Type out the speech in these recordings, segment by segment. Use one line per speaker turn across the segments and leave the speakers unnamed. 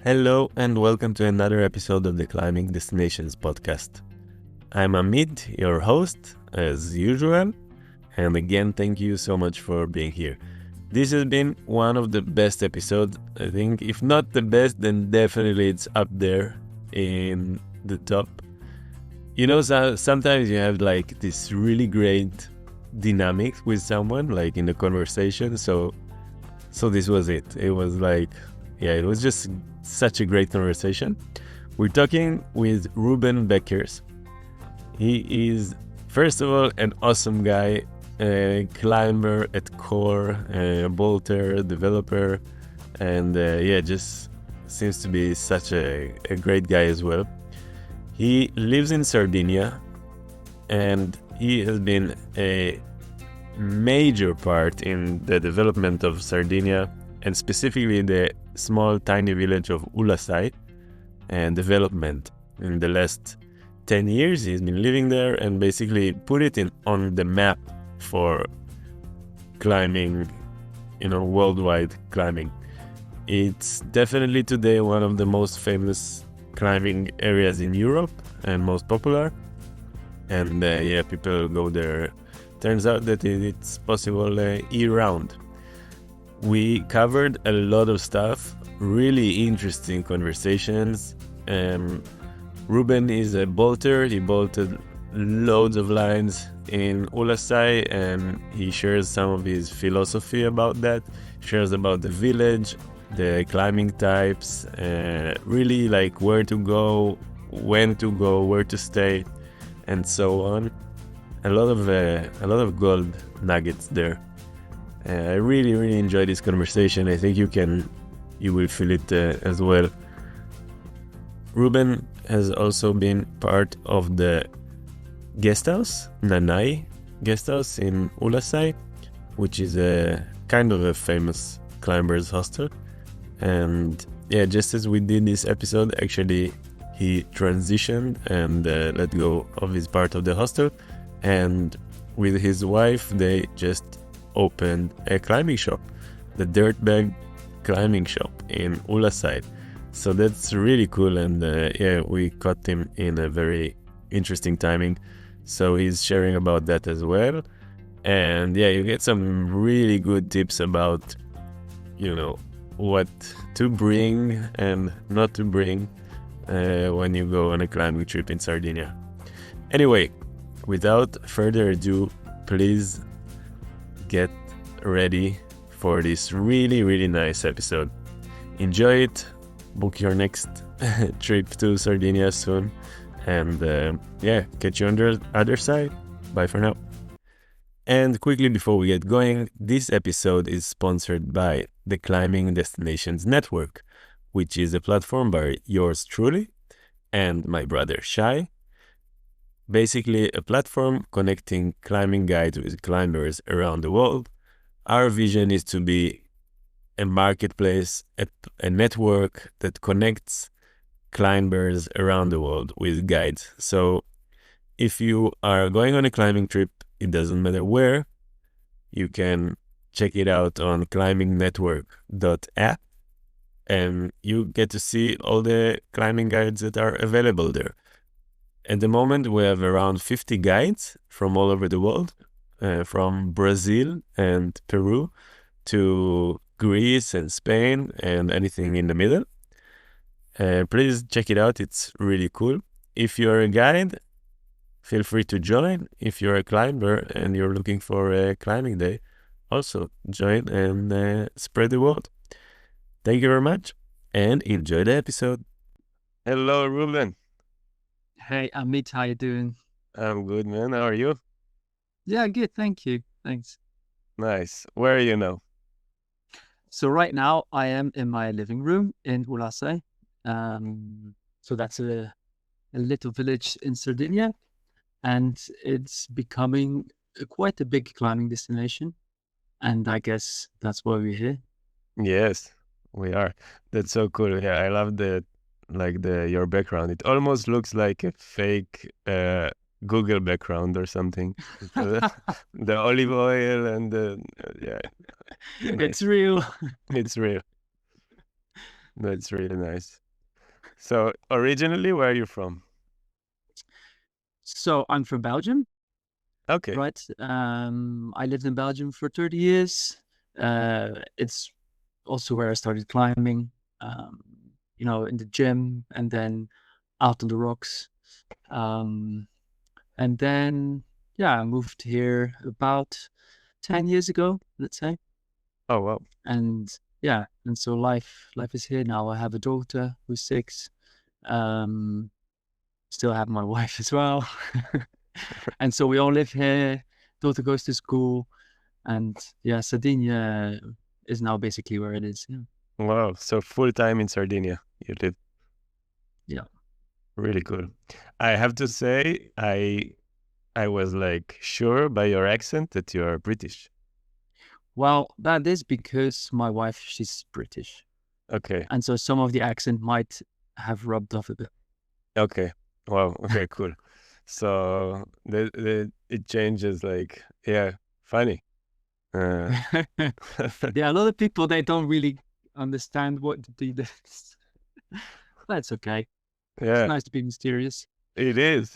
Hello and welcome to another episode of the Climbing Destinations podcast. I'm Amit, your host, as usual, and again, thank you so much for being here. This has been one of the best episodes, I think. If not the best, then definitely it's up there in the top. You know, sometimes you have like this really great dynamic with someone, like in the conversation. So this was it. It was like, it was just such a great conversation. We're talking with Ruben Beckers. He is, first of all, an awesome guy, a climber at core, a bolter, developer, and just seems to be such a great guy as well. He lives in Sardinia, and he has been a major part in the development of Sardinia, and specifically the small tiny village of Ulassai and development. In the last 10 years he's been living there and basically put it on the map for climbing, worldwide climbing. It's definitely today one of the most famous climbing areas in Europe and most popular, and people go there. Turns out that it's possible year-round. We covered a lot of stuff, really interesting conversations. Ruben is a bolter. He bolted loads of lines in Ulassai, and he shares some of his philosophy about that, shares about the village, the climbing types, really like where to go, when to go, where to stay, and so on. A lot of gold nuggets there. I really enjoyed this conversation. I think you will feel it as well. Ruben has also been part of the guest house, Nanai guest house in Ulassai, which is a kind of a famous climbers hostel. And just as we did this episode, actually he transitioned and let go of his part of the hostel, and with his wife they just opened a climbing shop, the Dirtbag climbing shop in Ulassai. So that's really cool, and we caught him in a very interesting timing. So he's sharing about that as well. And you get some really good tips about, what to bring and not to bring when you go on a climbing trip in Sardinia. Anyway, without further ado, please get ready for this really nice episode. Enjoy it. Book your next trip to Sardinia soon. And catch you on the other side. Bye for now. And quickly before we get going, this episode is sponsored by the Climbing Destinations Network, which is a platform by yours truly and my brother Shai. Basically a platform connecting climbing guides with climbers around the world. Our vision is to be a marketplace, a network that connects climbers around the world with guides. So if you are going on a climbing trip, it doesn't matter where, you can check it out on climbingnetwork.app, and you get to see all the climbing guides that are available there. At the moment, we have around 50 guides from all over the world, from Brazil and Peru to Greece and Spain and anything in the middle. Please check it out. It's really cool. If you're a guide, feel free to join. If you're a climber and you're looking for a climbing day, also join and spread the word. Thank you very much and enjoy the episode. Hello, Ruben.
Hey, Amit, how you doing?
I'm good, man. How are you?
Yeah, good. Thank you. Thanks.
Nice. Where are you now?
So right now I am in my living room in Ulassai. So that's a little village in Sardinia, and it's becoming quite a big climbing destination. And I guess that's why we're here.
Yes, we are. That's so cool. Yeah, I love your background. It almost looks like a fake Google background or something. The olive oil and
it's real.
It's real. That's really nice. So originally, where are you from?
So I'm from Belgium,
Okay.
right? I lived in Belgium for 30 years. It's also where I started climbing, um, in the gym and then out on the rocks. Um, and then, yeah, I moved here about 10 years ago, let's say.
Oh wow.
And yeah, and so life is here now. I have a daughter who's 6. Um, Still have my wife as well. And so we all live here. Daughter goes to school, and yeah, Sardinia is now basically where it is. Yeah.
Wow. So full time in Sardinia, you live.
Yeah.
Really cool. I have to say, I was like sure by your accent that you are British.
Well, that is because my wife, she's British.
Okay.
And so some of the accent might have rubbed off a bit.
Okay. Wow. Okay. Cool. So it changes. Like, yeah, funny. Uh,
Yeah, a lot of people, they don't really understand what to do this. That's okay. It's
yeah,
nice to be mysterious.
it is.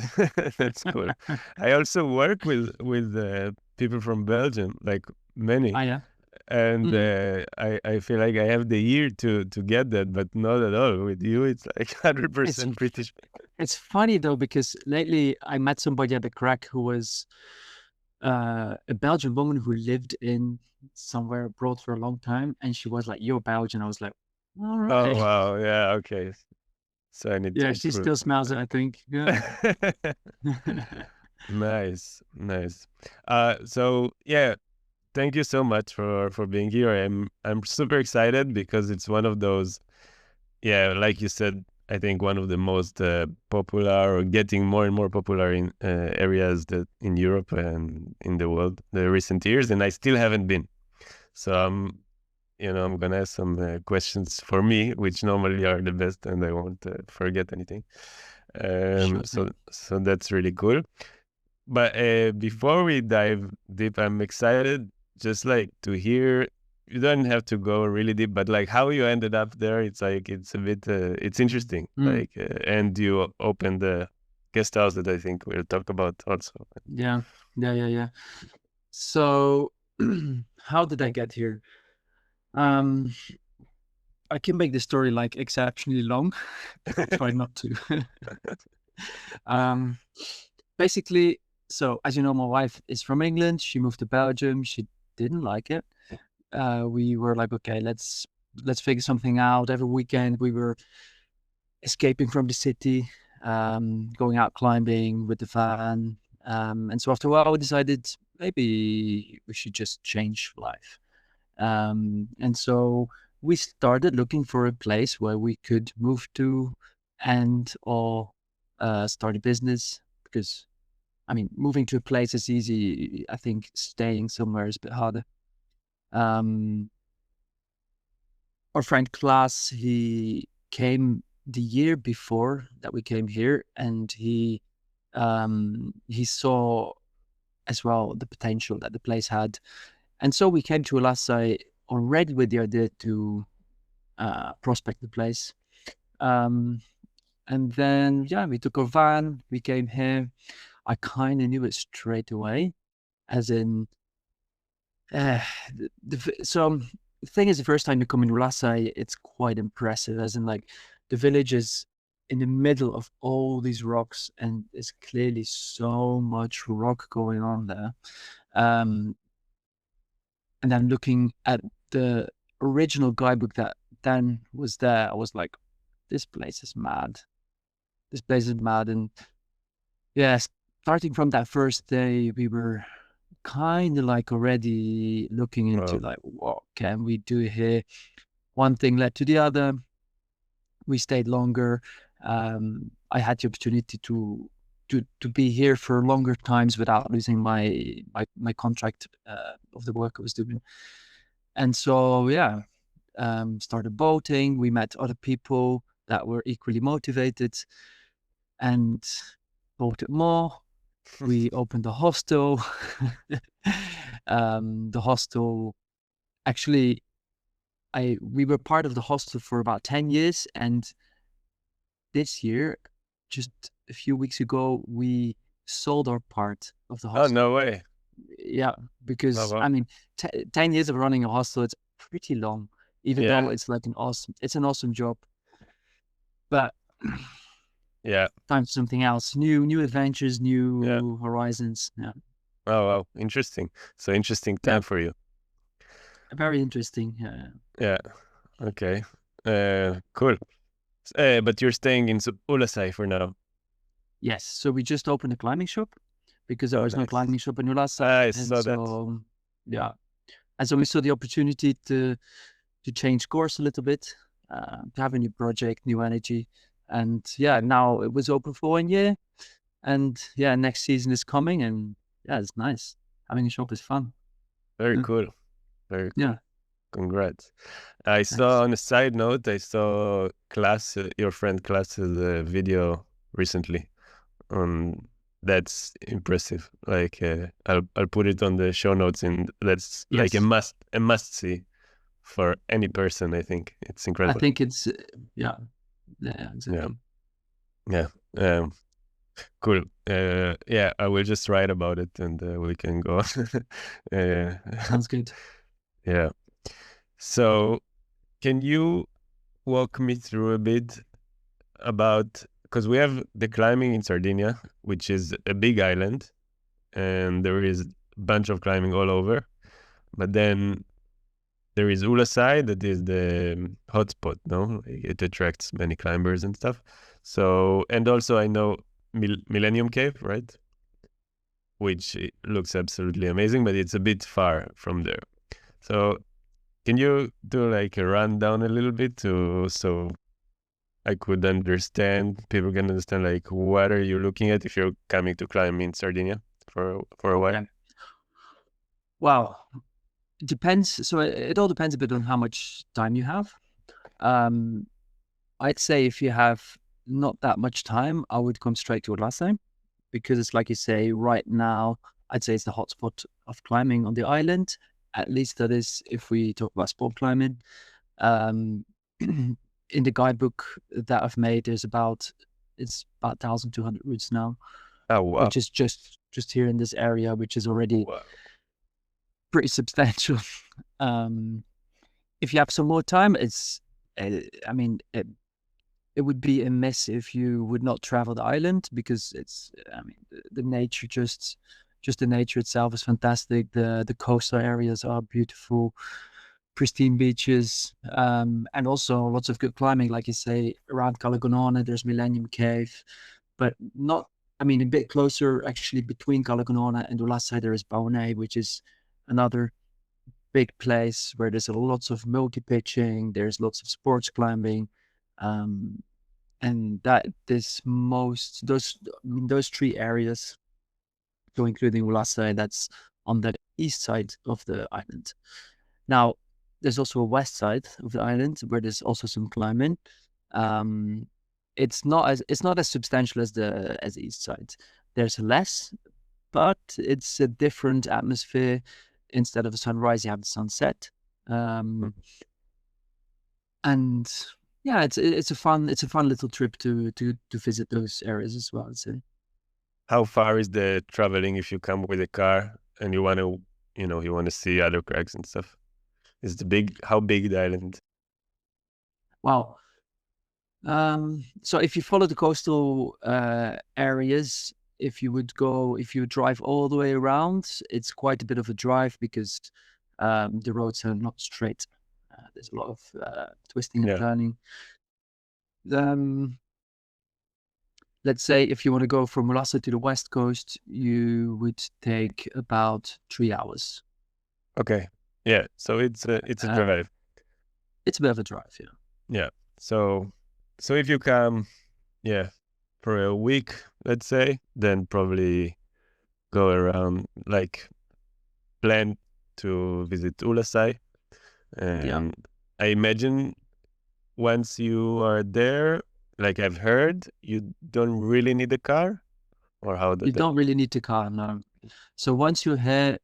That's cool. I also work with people from Belgium, like many,
Ah, yeah.
and
Mm.
I feel like I have the ear to get that, but not at all. With you, it's like
It's
100% British.
it's funny though, because lately I met somebody at the crack who was a Belgian woman who lived in somewhere abroad for a long time, and she was like, "You're Belgian." I was like, "All
Oh
right."
wow, yeah, okay. So I need to
Yeah, she
improve.
still smells it, I think. Yeah.
Nice, nice. So yeah, thank you so much for being here. I'm super excited because it's one of those, yeah, like you said, I think one of the most popular or getting more and more popular in areas that in Europe and in the world the recent years, and I still haven't been. So I'm gonna ask some questions for me, which normally are the best, and I won't forget anything.
Sure
So
thing.
so that's really cool. But before we dive deep, I'm excited just like to hear. You don't have to go really deep, but like how you ended up there, it's like it's a bit, it's interesting.
Mm,
Like, and you opened the guest house that I think we'll talk about also.
yeah, yeah. So, how did I get here? Um, I can make the story like exceptionally long. I'll try not to. Um, Basically, so as you know, my wife is from England. She moved to Belgium. She didn't like it. We were like, okay, let's figure something out. Every weekend we were escaping from the city, going out climbing with the van. And so after a while, we decided maybe we should just change life. And so we started looking for a place where we could move to and or start a business, because I mean, moving to a place is easy. I think staying somewhere is a bit harder. Um, our friend Klaas, he came the year before that we came here, and he saw as well the potential that the place had, and so we came to Ulassai already with the idea to prospect the place. Um, and then yeah, we took our van, we came here. I kind of knew it straight away, as in Uh, so the thing is, the first time you come in Ulassai, it's quite impressive. As in, like, the village is in the middle of all these rocks, and there's clearly so much rock going on there. Um, and then looking at the original guidebook that Dan was there, I was like, this place is mad. This place is mad. And yeah, starting from that first day, we were kind of like already looking into
Well,
like, what can we do here? One thing led to the other. We stayed longer. I had the opportunity to be here for longer times without losing my contract of the work I was doing. And so yeah, started boating. We met other people that were equally motivated and boated more. We opened a hostel. The hostel actually we were part of the hostel for about 10 years, and this year, just a few weeks ago, we sold our part of the
Oh,
hostel.
no way.
Yeah,
Oh,
because
wow.
I mean, 10 years of running a hostel, it's pretty long, even
Yeah.
though it's like it's an awesome job. But
Yeah.
time for something else, new adventures,
Yeah.
new horizons. Yeah,
Oh, wow. Interesting. So interesting
yeah,
time for you.
very interesting.
Yeah. Okay. Cool. But you're staying in Ulassai for now.
Yes, so we just opened a climbing shop because there
Oh,
was no
nice.
climbing shop in Ulassai,
I
and
saw that.
so yeah, and so we saw the opportunity to change course a little bit, to have a new project, new energy, and yeah, now it was open for 1 year, and yeah, next season is coming, and yeah, it's nice. Having a shop is fun.
Very
Yeah,
cool. Very cool.
yeah,
Congrats. I saw
thanks.
on a side note, I saw your friend Class's video recently on that's impressive. Like I'll put it on the show notes, and that's like
Yes,
a must see for any person. I think it's
I
incredible.
think it's yeah,
Yeah.
exactly.
Yeah. Um, cool. Yeah, I will just write about it, and we can go on. uh,
Sounds good.
yeah. So can you walk me through a bit about, because we have the climbing in Sardinia, which is a big island, and there is a bunch of climbing all over. But then there is Ulassai, that is the hotspot, no? It attracts many climbers and stuff. So, and also I know Millennium Cave, right? Which looks absolutely amazing, but it's a bit far from there. So, can you do like a rundown a little bit so I could understand, people can understand like what are you looking at if you're coming to climb in Sardinia for a while?
Okay. Wow. It depends. So it all depends a bit on how much time you have. Um, I'd say if you have not that much time, I would come straight to Ulassai because it's like you say, right now, I'd say it's the hotspot of climbing on the island. At least that is if we talk about sport climbing. Um, in the guidebook that I've made, it's about 1,200 routes now,
Oh, wow.
which is just here in this area, which is already
Wow.
pretty substantial. Um, if you have some more time, I mean, it would be a mess if you would not travel the island because I mean, the nature just the nature itself is fantastic. The coastal areas are beautiful, pristine beaches, and also lots of good climbing. Like you say, around Calagonone, there's Millennium Cave, but not. I mean, a bit closer actually between Calagonone and Ulassai, there is Baunay, which is another big place where there's lots of multi-pitching, there's lots of sports climbing, um, and that this most those three areas, so including Ulassai, that's on the east side of the island. Now, there's also a west side of the island where there's also some climbing. Um, it's not as substantial as the east side. There's less, but it's a different atmosphere. Instead of a sunrise, you have the sunset. Um, and yeah, it's a fun little trip to visit those areas as well, I'd say.
How far is the traveling if you come with a car and you want to see other crags and stuff? How big the island?
Wow. So if you follow the coastal areas, if you drive all the way around, it's quite a bit of a drive because the roads are not straight. There's a lot of twisting and
Yeah.
turning. Um, let's say if you want to go from Ulassai to the west coast, you would take about 3 hours.
Okay. Yeah. So it's a
Uh,
drive.
it's a bit of a drive, yeah.
Yeah. So if you come, yeah, for a week, let's say, then probably go around, like plan to visit Ulassai.
Yeah.
And I imagine once you are there, like I've heard, you don't really need a car, or how
You
did that?
don't really need to car, no. So once you hit,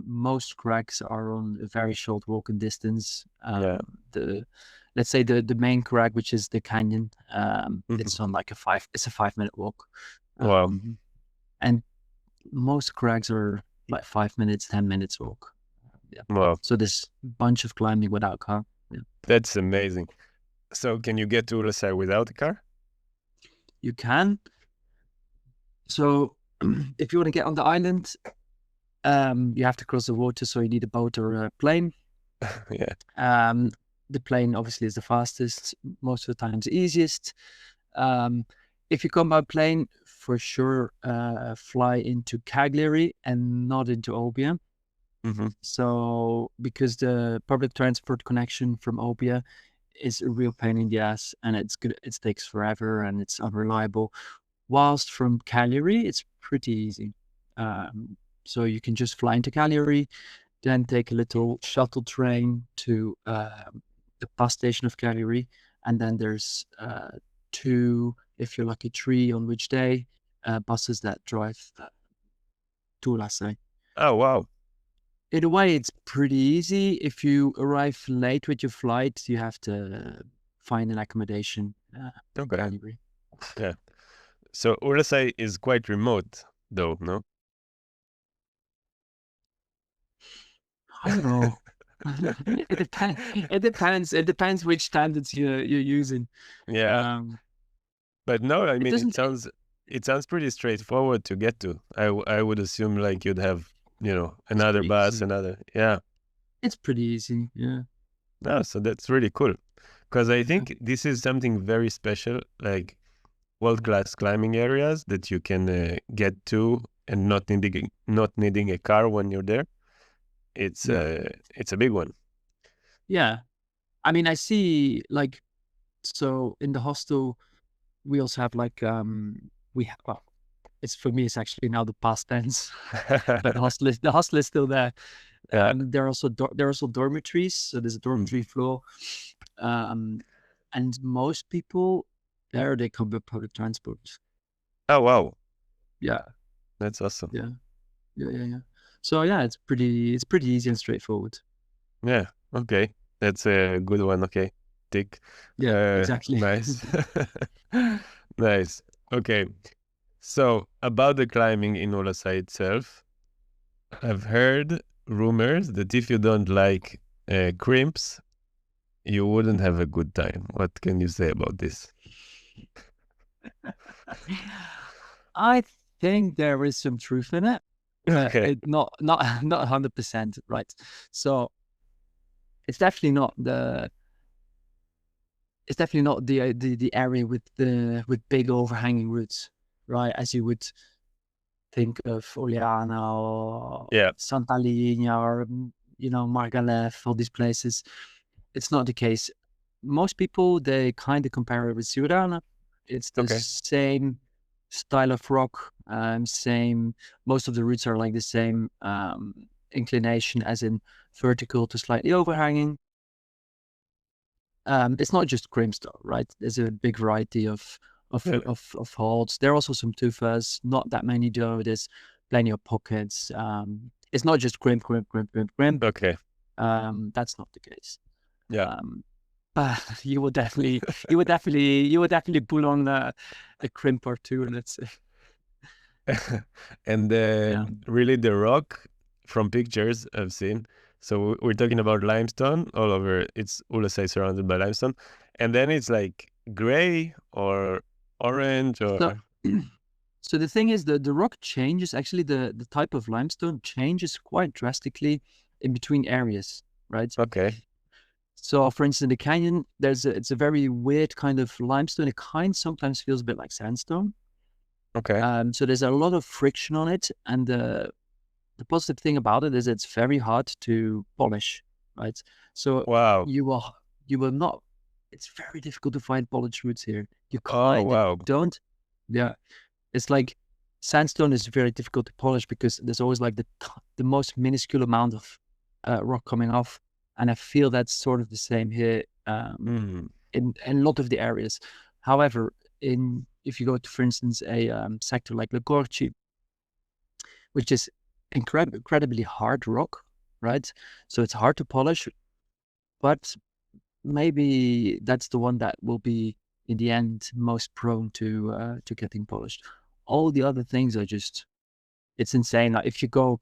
most crags are on a very short walking distance.
Yeah.
Let's say the main crag, which is the canyon,
Mhm.
it's on like it's a 5 minute walk.
Wow.
And most crags are like 5 minutes, 10 minutes walk. Yeah.
Wow.
So there's a bunch of climbing without a car. Yeah.
That's amazing. So can you get to Ulassai without a car?
You can. So if you want to get on the island, you have to cross the water, so you need a boat or a plane.
Yeah.
The plane obviously is the fastest, most of the times easiest. If you come by plane, for sure, fly into Cagliari and not into Olbia.
Mm-hmm.
So because the public transport connection from Olbia is a real pain in the ass, and it takes forever and it's unreliable. Whilst from Cagliari, it's pretty easy. So you can just fly into Cagliari, then take a little shuttle train to the bus station of Cagliari, and then there's two, if you're lucky, three on which day, buses that drive to Ulassai.
Oh, wow.
In a way, it's pretty easy. If you arrive late with your flight, you have to find an accommodation.
Okay.
Cagliari.
Yeah. So Ulassai is quite remote, though, no?
I don't know. It depends. It depends. It depends which standards you're using.
Yeah. But no, I
It
mean,
doesn't.
it sounds pretty straightforward to get to. I would assume like you'd have,
It's
another
pretty
bus,
easy.
another, yeah.
It's pretty easy. Yeah.
No, so that's really cool. Because I
Yeah.
think this is something very special, like world-class climbing areas that you can get to and not needing a car when you're there.
Yeah.
It's a big one.
Yeah. I mean, I see like, so in the hostel, we also have like, well, it's for me, it's actually now the past tense, but the hostel is still there.
Yeah.
There are also dormitories. So there's a dormitory floor. And most people there, they come with public transport.
Oh, wow.
Yeah.
That's awesome.
Yeah. Yeah. So yeah, it's pretty easy and straightforward.
Yeah. Okay. That's a good one. Okay. Tick.
Yeah, exactly.
Nice. Nice. Okay. So about the climbing in Ulassai itself, I've heard rumors that if you don't like crimps, you wouldn't have a good time. What can you say about this?
I think there is some truth in it, but
Okay.
it not 100%, right? So it's definitely not the the area with big overhanging roots, right? As you would think of Oliana or
Yeah.
Santa Linea or Margalef, all these places. It's not the case. Most people, they kind of compare it with Ciudad. It's the
Okay.
same style of rock, same. Most of the roots are like the same inclination, as in vertical to slightly overhanging. It's not just Grimstone, right? There's a big variety
Yeah.
of holds. There are also some tufas, not that many though. There's plenty of pockets. It's not just Grim.
Okay.
That's not the case.
Yeah.
But you would definitely pull on a crimp or two, and it's
And
yeah.
really the rock from pictures I've seen. So we're talking about limestone all over. It's Ulassai surrounded by limestone. And then it's like gray or orange
So,
or
so the thing is, the rock changes. Actually, the type of limestone changes quite drastically in between areas, right?
okay.
So, for instance, in the canyon, it's a very weird kind of limestone. It sometimes feels a bit like sandstone.
Okay.
So there's a lot of friction on it, and the positive thing about it is it's very hard to polish, right? So
Wow.
you will not. It's very difficult to find polished roots here. You
Oh,
kind of
wow.
don't. Yeah, it's like sandstone is very difficult to polish because there's always like the most minuscule amount of rock coming off, and I feel that's sort of the same here
Mm.
in a lot of the areas. However, if you go to, for instance, a sector like Le Gorci, which is incredibly hard rock, right? So it's hard to polish, but maybe that's the one that will be in the end most prone to getting polished. All the other things are just, it's insane. Like if you come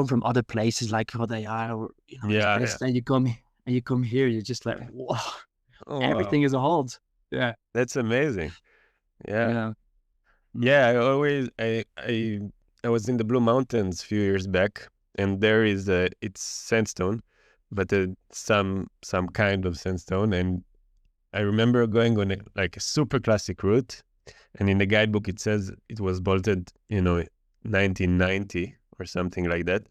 from other places like what they are, or
Yeah, yeah.
express, and you come here, you're just like, wow,
Oh wow,
everything is a hold. Yeah,
that's amazing. Yeah,
yeah. Mm.
yeah. I was in the Blue Mountains a few years back, and there is it's sandstone, but some kind of sandstone. And I remember going on like a super classic route, and in the guidebook it says it was bolted, 1990 or something like that,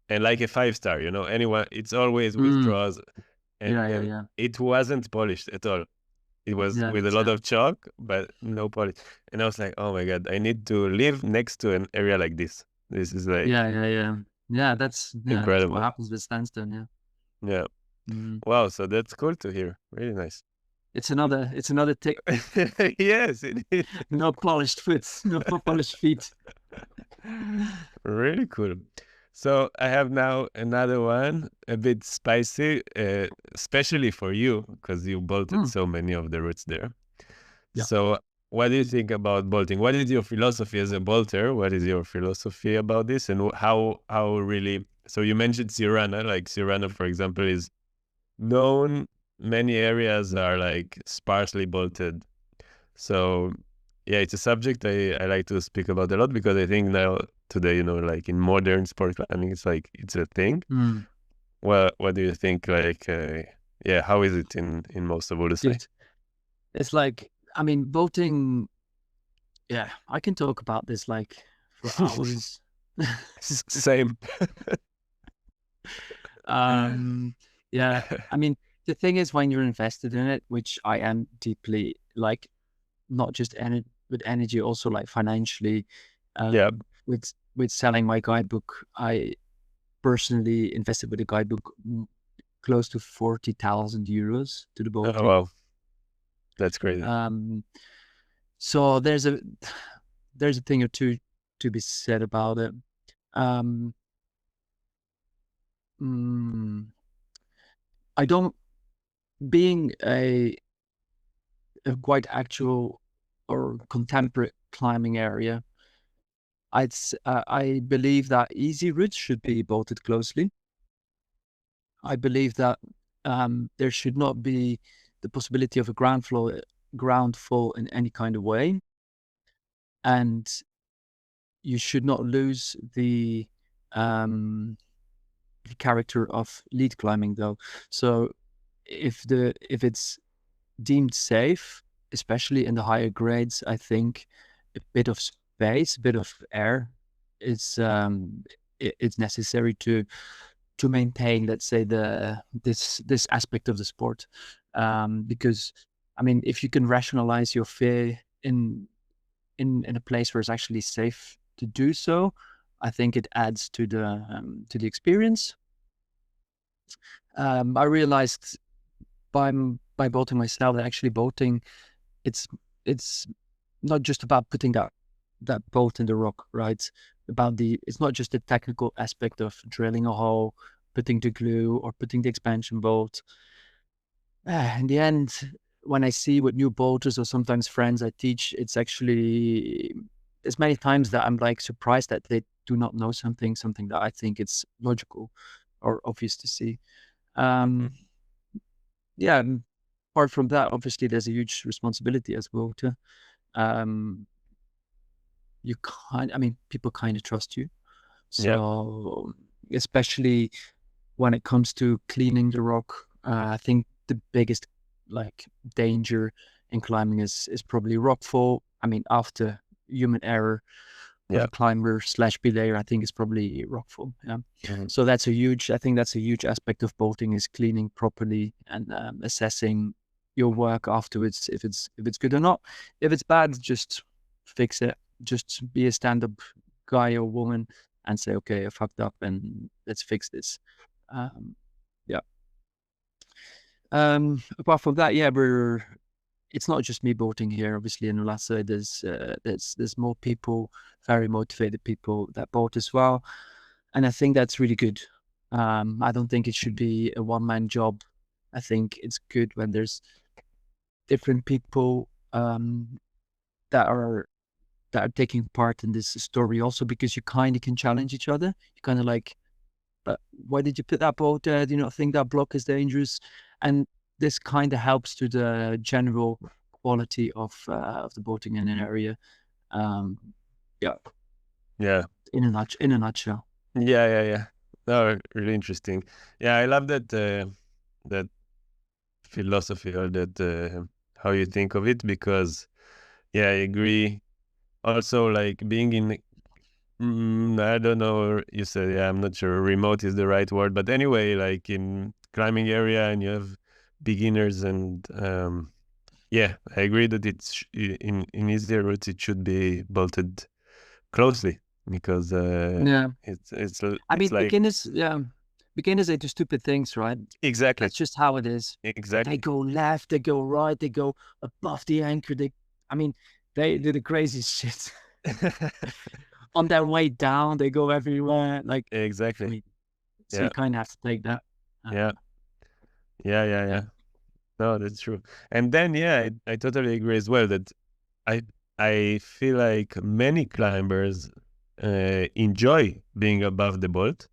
and like a 5 star. Anyone, it's always
Mm.
withdraws,
Yeah, yeah,
and
yeah.
it wasn't polished at all. It was
Yeah,
with a
that's
lot of chalk, but no polish. And I was like, oh my God, I need to live next to an area like this. This is like
yeah, yeah, yeah. That's what
incredible.
happens with sandstone. Yeah.
Yeah.
Mm.
Wow. So that's cool to hear. Really nice.
It's another tick.
Yes, it is.
No polished foot. No polished feet.
Really cool. So I have now another one, a bit spicy, especially for you, because you bolted
Mm.
so many of the routes there.
Yeah.
So what do you think about bolting? What is your philosophy as a bolter? What is your philosophy about this? And how really, so you mentioned Sirana, like Sirana, for example, is known. Many areas are like sparsely bolted. So yeah, it's a subject I like to speak about a lot because I think now today, like in modern sport climbing, it's like it's a thing.
Mm.
What do you think? Like, yeah, how is it in most of Ulassai?
Good. It's like, I mean, boating. Yeah, I can talk about this like for hours.
Same.
um, yeah, I mean, the thing is, when you're invested in it, which I am deeply, like, not just with energy, also like financially,
Yeah.
with selling my guidebook, I personally invested with the guidebook close to 40,000 euros to the
Oh
boating.
wow, that's crazy.
So there's a thing or two to be said about it. Um, mm, I don't, being a quite actual or contemporary climbing area, I believe that easy routes should be bolted closely. I believe that there should not be the possibility of a ground fall in any kind of way, and you should not lose the character of lead climbing, though. So if it's deemed safe, especially in the higher grades, I think a bit of space, a bit of air is it's necessary to maintain, let's say, this aspect of the sport. Because I mean, if you can rationalize your fear in a place where it's actually safe to do so, I think it adds to the experience. I realized by boating myself that actually boating, it's it's not just about putting that bolt in the rock, right? It's not just the technical aspect of drilling a hole, putting the glue, or putting the expansion bolt. In the end, when I see with new boaters or sometimes friends I teach, it's actually, there's many times that I'm like surprised that they do not know something that I think it's logical or obvious to see. Um, yeah, and apart from that, obviously there's a huge responsibility as well to um I mean, people kind of trust you.
Yeah.
So especially when it comes to cleaning the rock, I think the biggest like danger in climbing is probably rockfall. I mean, after human error of
Yeah.
a climber slash belayer, I think it's probably rockfall. Yeah.
Mhm.
So I think that's a huge aspect of bolting, is cleaning properly and assessing your work afterwards, if it's good or not. If it's bad, just fix it. Just be a stand-up guy or woman and say, okay, I fucked up and let's fix this. Um, yeah. Apart from that, yeah, we're it's not just me boating here. Obviously, in Ulassai, there's more people, very motivated people that boat as well, and I think that's really good. I don't think it should be a one-man job. I think it's good when there's different people that are taking part in this story. Also, because you kind of can challenge each other. You kind of like, but why did you put that boat there? Do you not think that block is dangerous? And this kind of helps to the general quality of the boating in an area. Yeah,
Yeah.
in a nutshell.
Yeah. No, really interesting. Yeah, I love that that philosophy, or that how you think of it, because yeah, I agree. Also, like being in, I don't know, you said, yeah, I'm not sure remote is the right word, but anyway, like in climbing area, and you have beginners, and yeah, I agree that in easier routes it should be bolted closely, because
Yeah, I
it's
mean,
like
beginners they do stupid things, right?
exactly
That's just how it is. They
exactly
go left, they go right, they go above the anchor. I mean, they do the craziest shit. On their way down, they go everywhere. Like, I
exactly.
mean, so
Yeah,
you kind of have to take that.
yeah, yeah. No, that's true. And then yeah, I totally agree as well that I I feel like many climbers enjoy being above the bolt,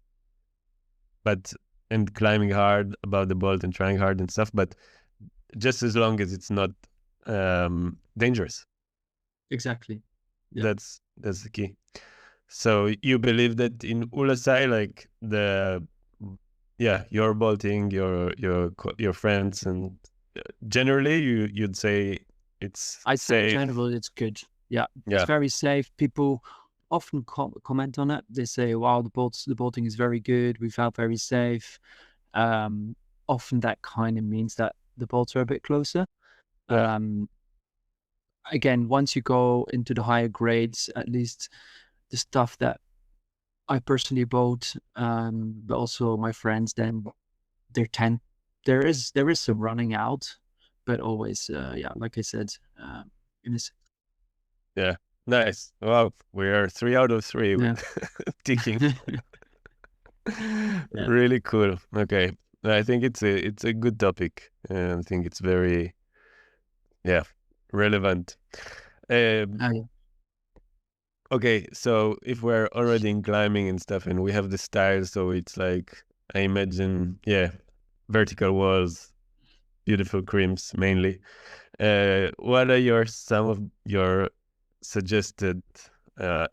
but and climbing hard above the bolt and trying hard and stuff, but just as long as it's not dangerous.
Exactly. Yeah.
That's the key. So you believe that in Ulassai, like your bolting, your friends, and generally you'd say it's
I'd say in
safe.
general, it's good. Yeah. It's
Yeah,
very safe. People often comment on it. They say, wow, the bolting is very good. We felt very safe. Um, Often that kind of means that the bolts are a bit closer.
yeah,
Um, Again, once you go into the higher grades, at least the stuff that I personally bought, but also my friends, then there tend there is some running out, but always, yeah, like I said, in this,
yeah. Nice. Wow, we are 3 out of 3
yeah,
ticking.
yeah,
Really cool. Okay, I think it's a good topic, and I think it's very yeah relevant. Um,
oh, yeah.
okay, so if we're already in climbing and stuff, and we have the style, so it's like I imagine, yeah, vertical walls, beautiful crimps mainly. What are some of your suggested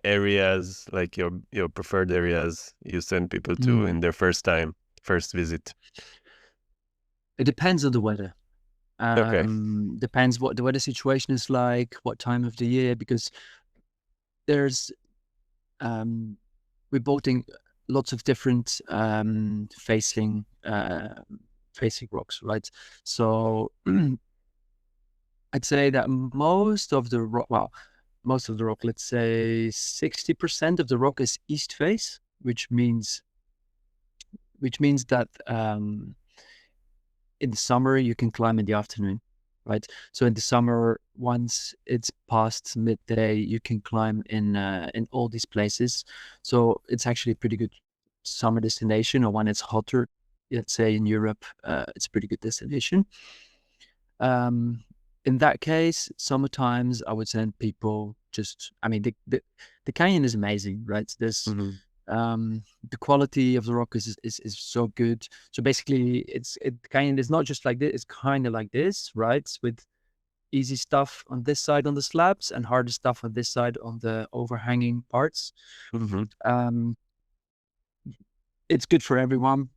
areas, like your preferred areas you send people to
Mm.
in their first visit?
It depends on the weather.
Okay.
Depends what the weather situation is like, what time of the year, because there's we're boating lots of different facing rocks, right? So I'd say that most of the rock, let's say 60% of the rock is east face, which means that in the summer you can climb in the afternoon, right? So in the summer, once it's past midday, you can climb in all these places. So it's actually a pretty good summer destination, or when it's hotter, let's say in Europe, it's a pretty good destination. Um, in that case, sometimes I would send people just, I mean, the canyon is amazing, right? There's
Hmm.
the quality of the rock is so good. So basically, it kind of is not just like this. It's kind of like this, right? With easy stuff on this side on the slabs and harder stuff on this side on the overhanging parts.
Hmm.
Um, it's good for everyone.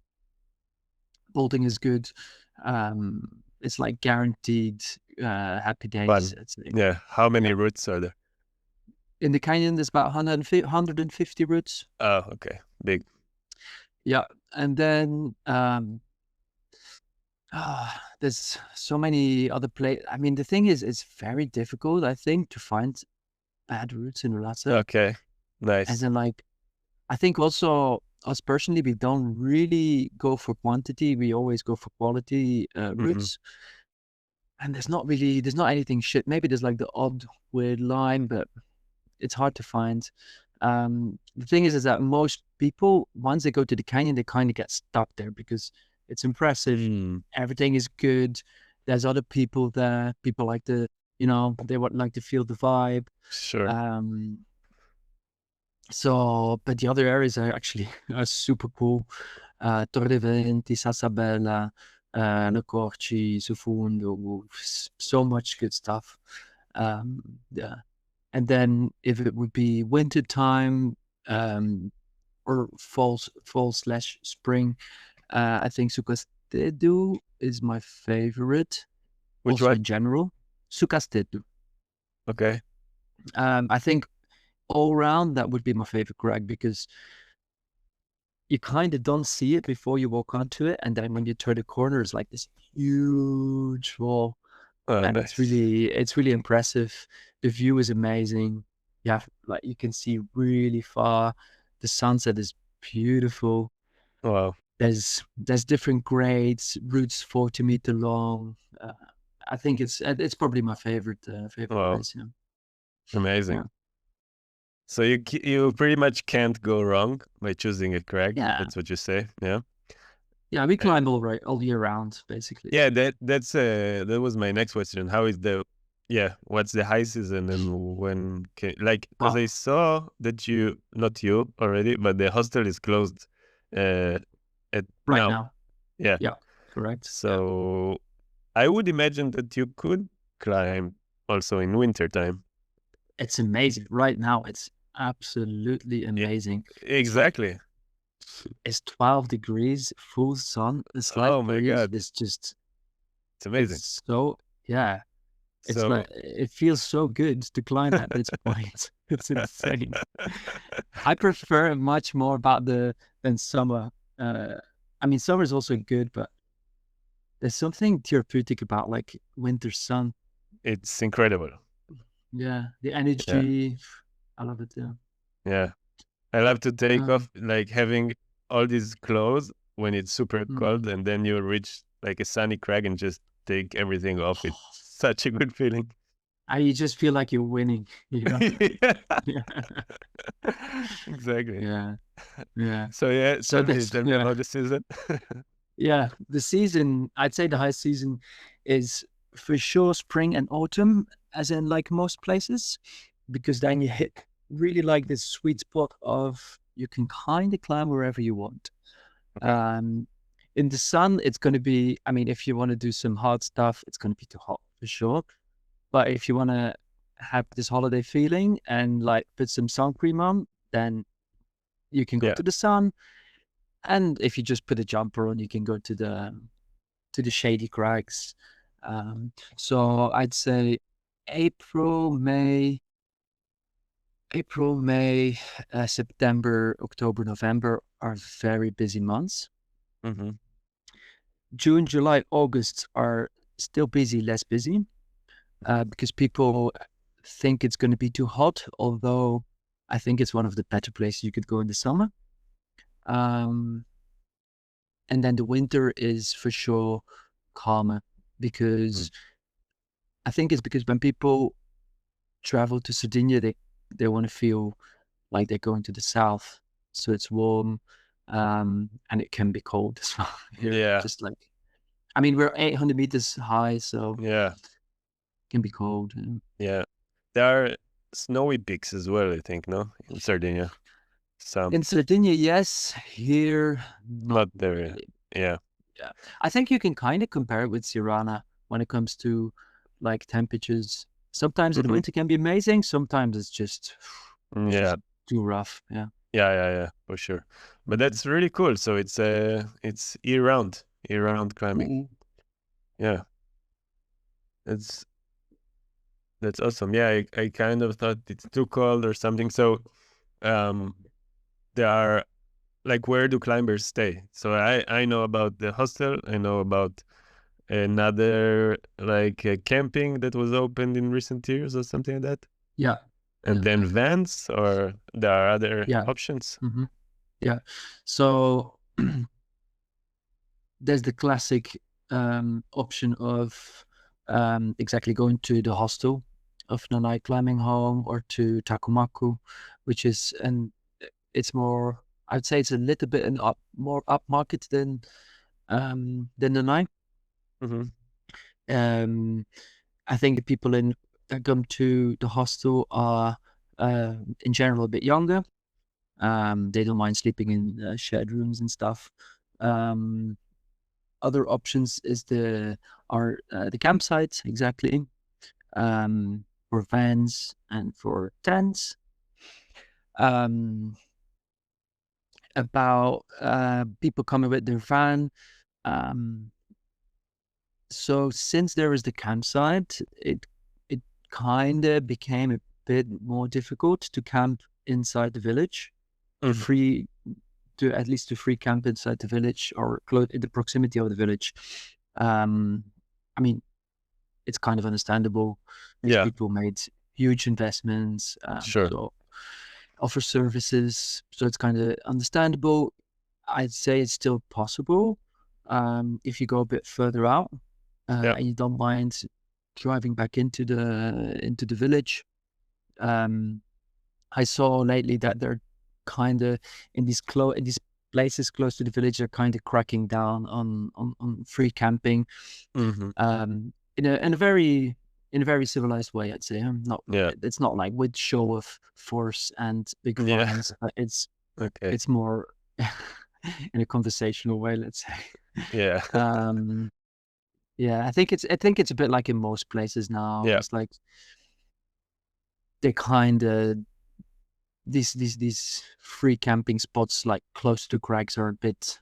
Bolting is good. It's like guaranteed happy days.
Fun.
I'd say.
Yeah. How
Yeah.
many routes are there?
In the canyon, there's about 150 routes.
Oh, okay. Big.
Yeah, and then there's so many other places. I mean, the thing is, it's very difficult, I think, to find bad routes in Ulassai.
Okay.
As
Nice.
in, like, I think also us personally, we don't really go for quantity. We always go for quality
Hmm.
routes. and there's not anything shit. Maybe there's like the odd weird line, but it's hard to find. The thing is that most people, once they go to the canyon, they kind of get stuck there because it's impressive. Everything is good. There's other people there. People like to, they would like to feel the vibe.
Sure.
But the other areas are actually are super cool. Torre de Venti, Sassabella, Le Corci, Sufundo, so much good stuff. Yeah. And then if it would be winter time, or fall/spring, I think Sucastedu is my favorite.
Which
also
one?
in general, Sucastedu.
Okay.
I think all around that would be my favorite crag because you kind of don't see it before you walk onto it, and then when you turn the corner, it's like this huge wall. And
Nice.
it's really impressive. The view is amazing. Yeah, like you can see really far. The sunset is beautiful.
Wow.
There's different grades, routes 40-meter long. I think it's probably my favorite
Wow.
place. Yeah.
Amazing.
Yeah.
So you pretty much can't go wrong by choosing a crag.
Yeah.
That's what you say. Yeah.
Yeah, we climb all year round, basically.
Yeah, that was my next question. How is what's the high season and when because I saw that not you already, but the hostel is closed at
right now.
Yeah.
Yeah, correct.
So I would imagine that you could climb also in winter time.
It's amazing. Right now, it's absolutely amazing.
Exactly.
It's 12 degrees, full sun. It's like,
oh my God,
it's just,
it's amazing.
it's so, yeah. It's
So
like, it feels so good to climb at this point. It's insane. I prefer much more than summer. I mean, summer is also good, but there's something therapeutic about like winter sun.
it's incredible.
Yeah, the energy. I love it. Yeah.
Yeah. I love to take off, like having all these clothes when it's super cold, and then you reach like a sunny crag and just take everything off. It's such a good feeling.
You just feel like you're winning.
Yeah. Exactly.
Yeah.
So tell me
yeah.
about the season.
Yeah, the season, I'd say the high season is for sure spring and autumn, as in like most places, because then you hit really like this sweet spot of you can kind of climb wherever you want. In the sun, it's going to be, I mean, if you want to do some hard stuff, it's going to be too hot for sure. But if you want to have this holiday feeling and like put some sun cream on, then you can go to the sun. And if you just put a jumper on, you can go to the shady crags. So I'd say April, May, September, October, November are very busy months. June, July, August are still busy, less busy, because people think it's going to be too hot, although I think it's one of the better places you could go in the summer. And then the winter is for sure calmer, because I think it's because when people travel to Sardinia, they want to feel like they're going to the south, so it's warm, and it can be cold as well.
Yeah,
just like, I mean, we're 800 meters high, so
yeah,
it can be cold.
Yeah, there are snowy peaks as well, I think, no, in Sardinia.
In Sardinia, yes. Here,
not there.
Really.
Yeah.
I think you can kind of compare it with Tirana when it comes to like temperatures. Sometimes in the winter can be amazing. Sometimes it's just too rough.
Yeah, for sure. But that's really cool. So it's year round climbing. Yeah, that's awesome. Yeah, I kind of thought it's too cold or something. So there are, like, where do climbers stay? So I know about the hostel. I know about another, like, camping that was opened in recent years or something like that.
Yeah.
And then vans, or there are other options?
Yeah. So there's the classic option of exactly going to the hostel of Nanai Climbing Home or to Takumaku, which is, and it's more, I'd say it's a little bit more upmarket than Nanai.
Hmm.
Um, I think the people that come to the hostel are in general a bit younger. They don't mind sleeping in shared rooms and stuff. Um, Other options is the campsites, exactly, for vans and for tents. Um, about people coming with their van. Um, so since there is the campsite, it kind of became a bit more difficult to camp inside the village, to
Hmm.
free to at least to free camp inside the village or close in the proximity of the village. I mean, it's kind of understandable. These
Yeah,
people made huge investments,
sure.
so offer services, so it's kind of understandable. I'd say it's still possible if you go a bit further out
Yeah.
and you don't mind driving back into the village. Um, I saw lately that they're kind of in these places close to the village. They're kind of cracking down on free camping
Hmm.
in a very civilized way. I'd say. Not
Yeah.
It's not like with show of force and big
Yeah.
fines, but
Okay.
it's more in a conversational way. Let's say.
Yeah.
Um, yeah, I think it's a bit like in most places now.
Yeah.
It's like they kind of these free camping spots like close to crags are a bit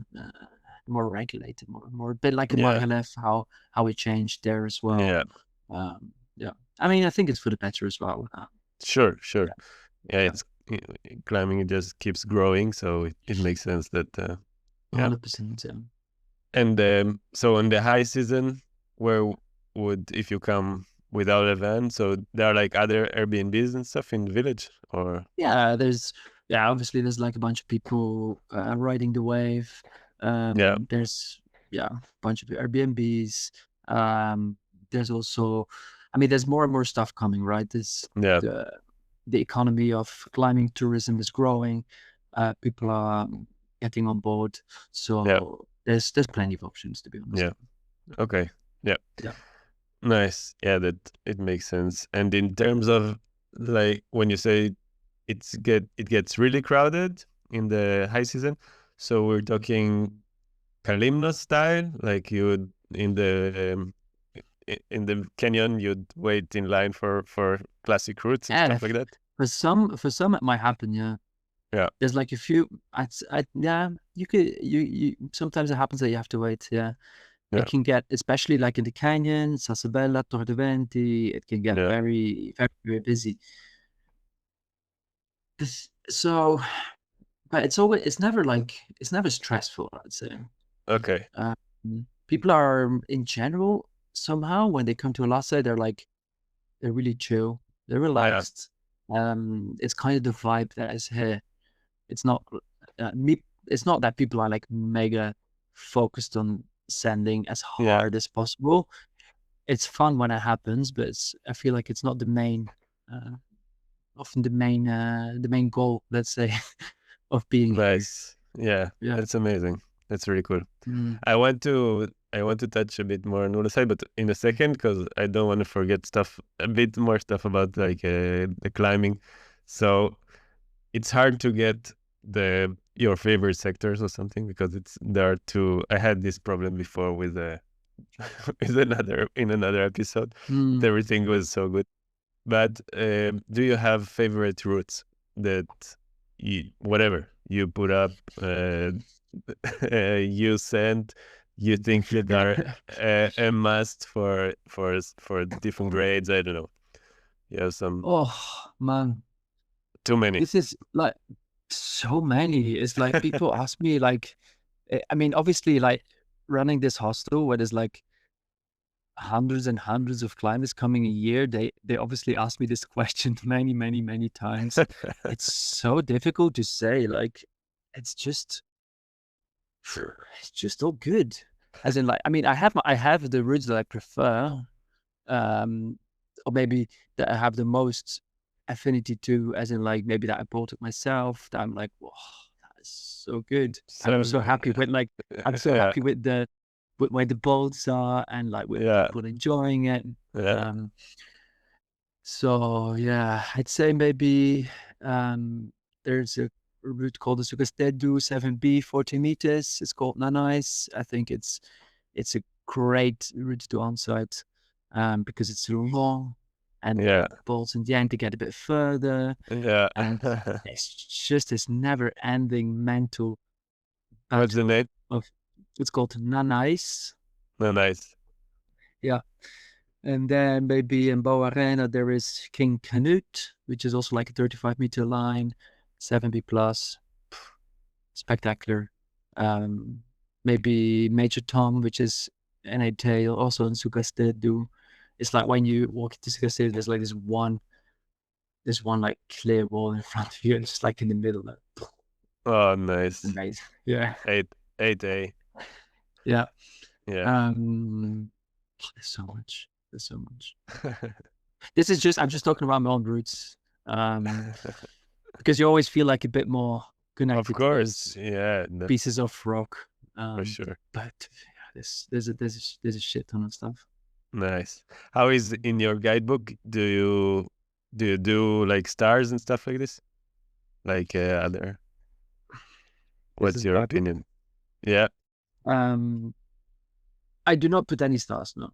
more regulated, more a bit like in
Yeah.
Margalef, how it changed there as well.
Yeah.
Yeah, I mean, I think it's for the better as well.
Sure. Sure.
Yeah,
Yeah.
yeah,
Climbing. It just keeps growing, so it makes sense that. Yeah.
100%. Yeah.
And so on the high season, where would if you come without a van? So there are like other Airbnbs and stuff in the village, or
Yeah, obviously there's like a bunch of people riding the wave.
yeah,
There's a bunch of Airbnbs. Um, there's also, I mean, there's more and more stuff coming, right?
yeah,
The the economy of climbing tourism is growing. People are getting on board,
yeah,
so there's plenty of options, to be honest.
yeah. Okay, yeah,
Yeah.
nice. Yeah, that it makes sense. And in terms of like when you say it gets really crowded in the high season, so we're talking Kalimnos style, like you would in the canyon, you'd wait in line for classic routes and
Yeah,
stuff like that.
for some it might happen. Yeah.
Yeah,
There's like a few. Yeah, you could you sometimes it happens that you have to wait. Yeah,
yeah,
it can get, especially like in the canyon, Sassabella, Torreventi. It can get
yeah.
very busy. So, but it's never stressful. I'd say.
Okay.
Um, People are in general somehow when they come to Ulassai, they're really chill. They're
Yeah,
relaxed. It's kind of the vibe that is here. It's not me. It's not that people are like mega focused on sending as
yeah.
hard as possible. It's fun when it happens, but I feel like it's not uh, often the main goal. Let's say of being here.
Nice. Yeah,
Yeah.
that's amazing. That's really cool.
Mm.
I want to touch a bit more on Ulassai, but in a second, because I don't want to forget a bit more stuff about like the climbing. So it's hard to get your favorite sectors or something because there are two. I had this problem before with with another episode.
Mm.
Everything was so good. But do you have favorite routes that whatever you put up, you send, you think that are a must for different grades? I don't know. You have some
Oh man,
too many.
this is like so many. It's like people ask me like, I mean, obviously, like running this hostel where there's like hundreds and hundreds of climbers coming a year, they obviously ask me this question many times. It's so difficult to say. Like, it's just it's just all good. As in, like, I mean, I have the routes that I prefer. or maybe that I have the most affinity to, as in like maybe that I bought it myself, that I'm like, whoa, that is so good. And I'm so happy with like, I'm so
yeah,
happy with with where the bolts are and like with
yeah,
people enjoying it.
yeah,
So yeah, I'd say maybe there's a route called the Sugastedu 7B 40 meters. It's called Nanais. I think it's a great route to on-site because it's long and
yeah,
bolts in the end to get a bit further.
yeah.
And it's just this never-ending mental
What's the
battle
name?
of it's called Nanais.
No, nice.
Yeah. And then maybe in Boa Arena, there is King Canute, which is also like a 35-meter line, 7B plus, spectacular. Maybe Major Tom, which is NA Tail, also in Sugastedu. It's like when you walk into Sugastedu, there's like this one like clear wall in front of you, and it's just like in the middle. Like,
Oh, nice.
amazing. Yeah.
8A.
Yeah.
Yeah.
There's so much. There's so much. This is just, I'm just talking about my own roots. Because you always feel like a bit more connected
Of course. Yeah.
to pieces of rock.
For sure.
But yeah, there's a shit ton of stuff.
Nice. How is in your guidebook? Do you do like stars and stuff like this? Like other? What's your opinion? Yeah.
I do not put any stars. No.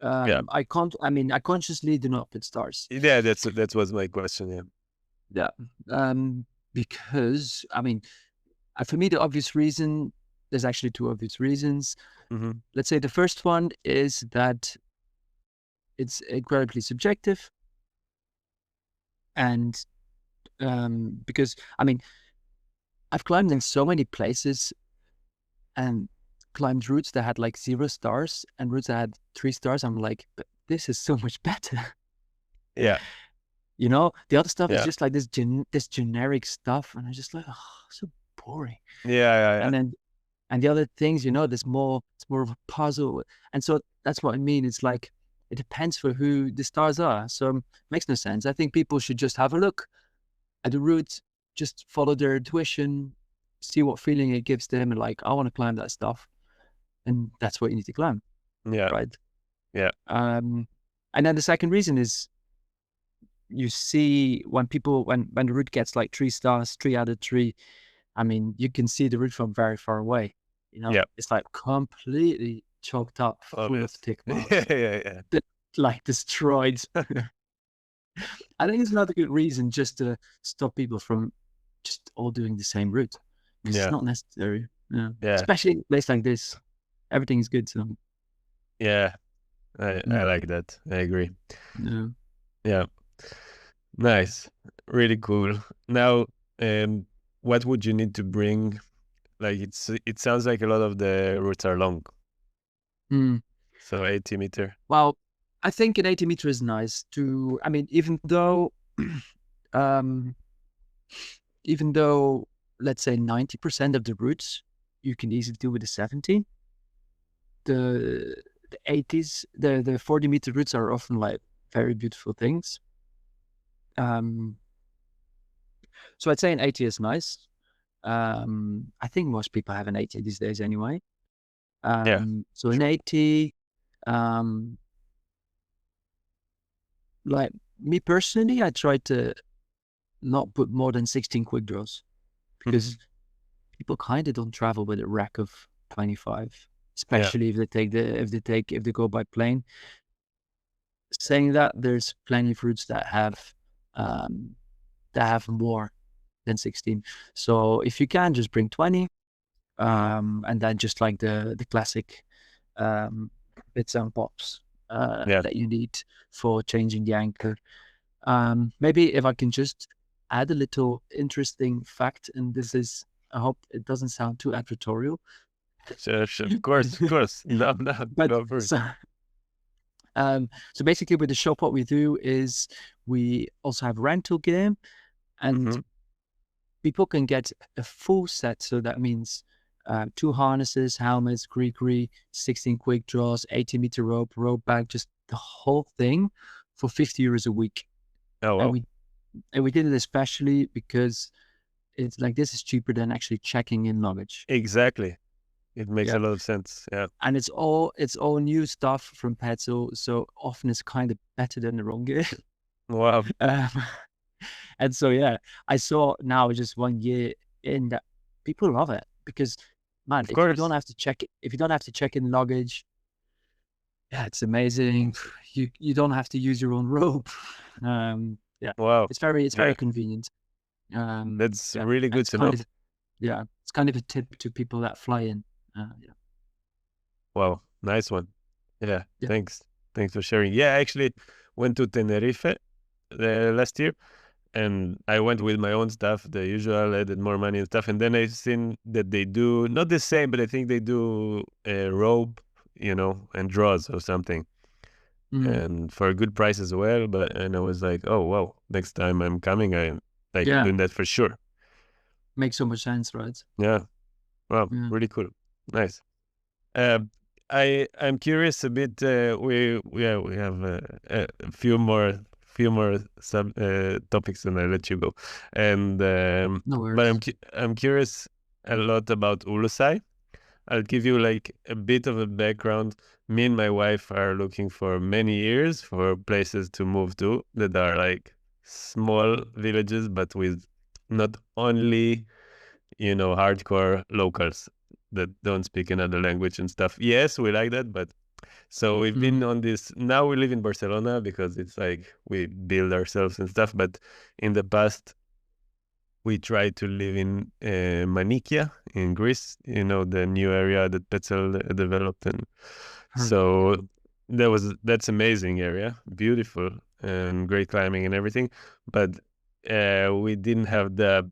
Yeah.
I can't. I mean, I consciously do not put stars.
Yeah. That was my question. Yeah.
Yeah. Because I mean, for me, the obvious reason, there's actually two obvious reasons.
Mm-hmm.
Let's say the first one is that it's incredibly subjective. And because, I mean, I've climbed in so many places and climbed routes that had like 0 stars and routes that had 3 stars. I'm like, but this is so much better.
Yeah.
You know, the other stuff is
Yeah.
just like this generic stuff. And I'm just like, oh, so boring.
Yeah.
And then, and the other things, you know, it's more of a puzzle. And so that's what I mean. It's like, it depends for who the stars are. So it makes no sense. I think people should just have a look at the route, just follow their intuition, see what feeling it gives them. And like, I want to climb that stuff. And that's what you need to climb.
Yeah.
Right.
Yeah.
And then the second reason is you see when the route gets like 3 stars, 3 out of 3, I mean, you can see the route from very far away. You know,
Yeah.
it's like completely choked up, full of tick marks.
Yeah.
Like destroyed. I think it's another good reason just to stop people from just all doing the same route.
Yeah.
It's not necessary. Yeah.
Yeah.
Especially in a place like this. Everything is good. So
Yeah. I like that. I agree.
yeah.
Yeah. Nice. Really cool. Now, what would you need to bring? Like it sounds like a lot of the routes are long. So 80 meter.
Well, I think an 80 meter is nice to, I mean, even though let's say 90% of the routes you can easily do with a 70, the 80s, the 40 meter routes are often like very beautiful things. So I'd say an 80 is nice. I think most people have an 80 these days anyway.
Yeah.
So an 80, like me personally, I try to not put more than 16 quick draws because people kind of don't travel with a rack of 25, especially if they go by plane. Saying that, there's plenty of routes that have more than 16. So if you can, just bring 20, and then just like the classic bits and pops that you need for changing the anchor. Maybe if I can just add a little interesting fact, and this is, I hope it doesn't sound too advertorial.
Sure. Of course. No,
But
go for it.
So basically with the shop, what we do is we also have rental gear, and people can get a full set. So that means 2 harnesses, helmets, gree, 16 quick draws, 80 meter rope bag, just the whole thing for 50 euros a week.
Oh
And
wow.
we did it especially because it's like, this is cheaper than actually checking in luggage.
Exactly. It makes
Yeah.
a lot of sense. Yeah.
And it's all new stuff from Petzl, so often it's kind of better than the wrong gear.
Wow.
um, and so yeah, I saw now just 1 year in that people love it because, man,
Of
if you don't
course.
have to check in luggage, yeah, it's amazing. You don't have to use your own rope. Yeah,
Wow.
it's very
Yeah.
convenient.
That's
Yeah,
really
and
good
it's
to know.
kind of, yeah, it's kind of a tip to people that fly in. Yeah,
Wow. Nice one. Yeah.
yeah.
Thanks. Thanks for sharing. Yeah, I actually went to Tenerife last year, and I went with my own stuff, the usual, added more money and stuff. And then I seen that they do not the same, but I think they do a rope, and draws or something,
Mm,
and for a good price as well. And I was like, oh wow, next time I'm coming, I'm like
yeah,
doing that for sure.
makes so much sense, right?
Yeah. Wow.
Yeah.
Really cool. Nice. Uh, I'm curious a bit. We have a few more sub topics, and I'll let you go. And
No
but
worries.
I'm curious a lot about Ulassai. I'll give you like a bit of a background. Me and my wife are looking for many years for places to move to that are like small villages, but with not only hardcore locals that don't speak another language and stuff. Yes, we like that, but so we've
Mm,
been on this. Now we live in Barcelona because it's like we build ourselves and stuff. But in the past, we tried to live in Manikia in Greece, the new area that Petzl developed. And
heard. Yeah.
so that's amazing area, beautiful and great climbing and everything. But we didn't have the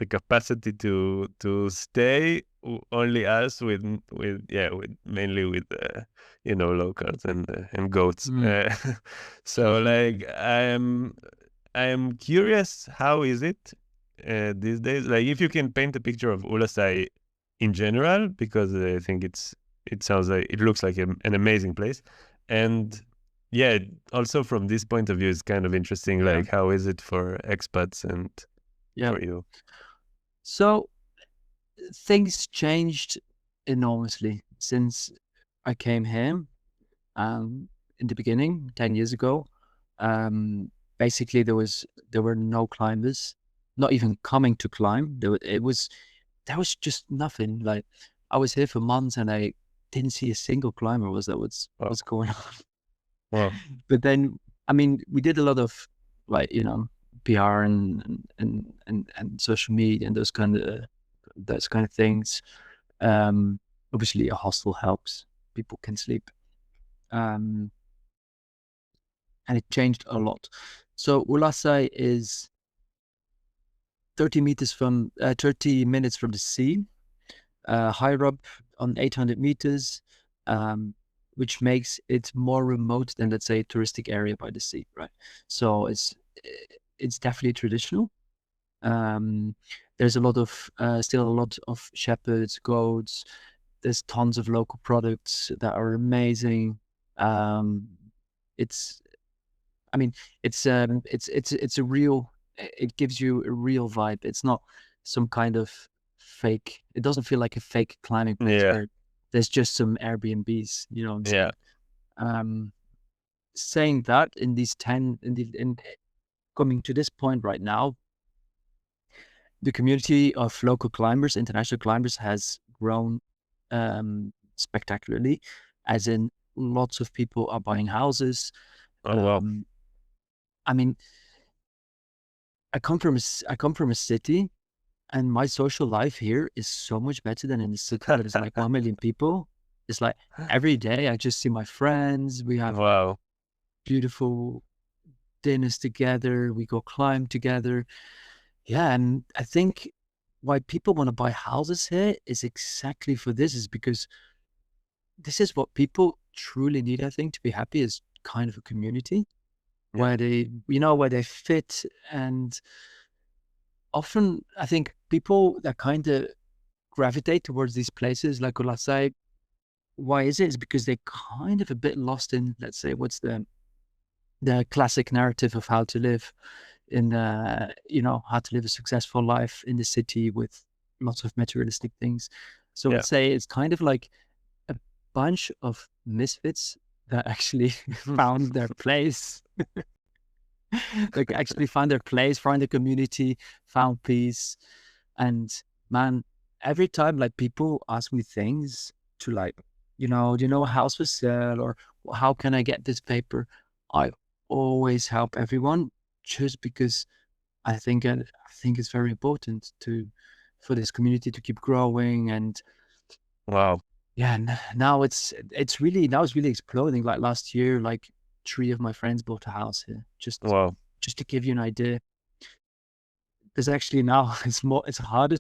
capacity to stay only us with mainly with locals and goats.
Mm.
So like I am curious, how is it these days, like if you can paint a picture of Ulassai in general, because I think it sounds like it looks like an amazing place. And yeah, also from this point of view, it's kind of interesting,
Yeah.
like how is it for expats and
Yeah.
for you.
So things changed enormously since I came here. In the beginning, 10 years ago, basically there were no climbers, not even coming to climb. There was just nothing. Like, I was here for months and I didn't see a single climber. Was that
Wow.
what's going on?
Wow.
But then, I mean, we did a lot of, like, PR and social media and those kind of things. Obviously, a hostel helps. People can sleep. Um, and it changed a lot. So Ulassai is 30 minutes from the sea, higher up on 800 meters, um, which makes it more remote than, let's say, a touristic area by the sea, right? So it's definitely traditional. Um, there's still a lot of shepherds, goats. There's tons of local products that are amazing. Um, it's I mean, it's a real. It gives you a real vibe. It's not some kind of fake. It doesn't feel like a fake climbing place
Yeah.
where there's just some Airbnbs. You know what I'm
Yeah.
saying? Saying that, in coming to this point right now, the community of local climbers, international climbers, has grown spectacularly. As in, lots of people are buying houses.
Oh wow.
Um, I mean, I come from a city, and my social life here is so much better than in the city that is like 1 million people. It's like every day I just see my friends. We have
Wow.
beautiful dinners together. We go climb together. Yeah, and I think why people want to buy houses here is exactly for this, is because this is what people truly need, I think, to be happy, is kind of a community
Yeah.
where where they fit. And often I think people that kind of gravitate towards these places like Ulassai, why is it? It's because they're kind of a bit lost in, let's say, what's the classic narrative of how to live in, how to live a successful life in the city with lots of materialistic things. So
Yeah.
I'd say it's kind of like a bunch of misfits that actually found their place. Like actually found their place, found a community, found peace. And man, every time like people ask me things to like, do you know a house for sale, or how can I get this paper? I always help everyone just because I think it's very important for this community to keep growing. And
Wow.
yeah, now it's really exploding. Like last year, like 3 of my friends bought a house here.
Wow.
Just to give you an idea, there's actually now it's harder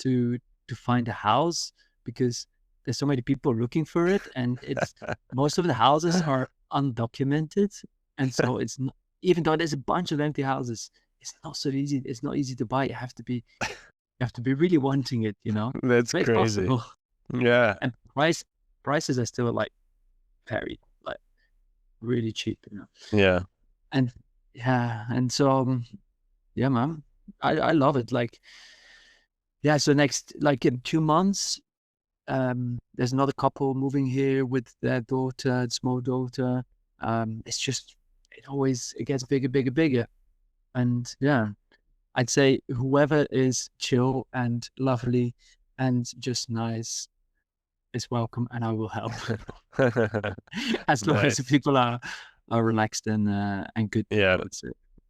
to find a house because there's so many people looking for it, and it's most of the houses are undocumented, and so it's not, even though there's a bunch of empty houses, it's not so easy. It's not easy to buy. You have to be really wanting it,
That's
but it's
crazy.
possible.
Yeah.
And prices are still like very like really cheap,
Yeah.
and yeah, and so yeah, man, I love it. Like yeah, so next like in 2 months, there's another couple moving here with their daughter, small daughter. It gets bigger, bigger, bigger. And yeah, I'd say whoever is chill and lovely and just nice is welcome, and I will help as long as the
Nice.
people are relaxed and good
Yeah.
people. It's